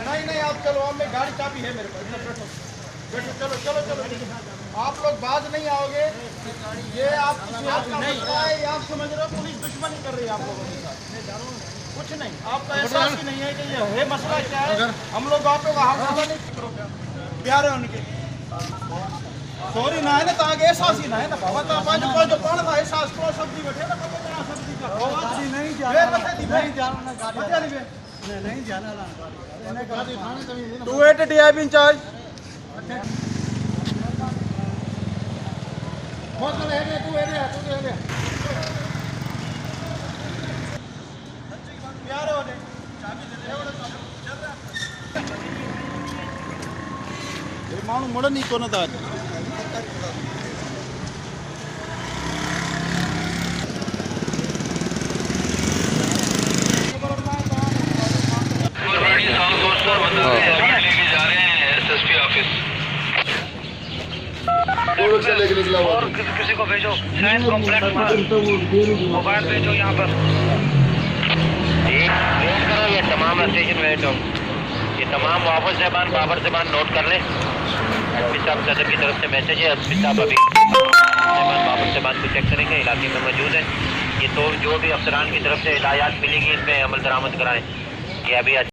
नहीं नहीं आप चलो, अब मैं गाड़ी चाबी है मेरे पास, बैठो बैठो, चलो चलो चलो। आप लोग बाद नहीं आओगे, ये आप नहीं आप समझ रहे हो पुलिस दुश्मनी कर रही है आप लोगों के साथ, कुछ नहीं। आपका एहसास ही नहीं है कि ये है मसला क्या है। हम लोग आप लोग नहीं प्यारे उनके सॉरी ना है ना, ताकि एहसास ही ना है ना बाबा, तो पांच जो कौन था एहसास को सब्जी बैठे ना, कब बना सब्जी का नहीं जाना नहीं जाना 280 DIB इंचार्ज माण्हू मुड़न ई कोन था। और किसी को भेजो, मोबाइल भेजो यहाँ पर। वेट करो, ये तमाम स्टेशन वेट हो, ये तमाम बाबर साहबान नोट कर लें। एसपी साहब सदर की तरफ से मैसेज है, एसपी साहब अभी बाबर साहबान को चेक करेंगे, इलाके में मौजूद है। ये तो जो भी अफसरान की तरफ से हिदायत मिलेगी इसमें अमल दरामद कराएं। ये अभी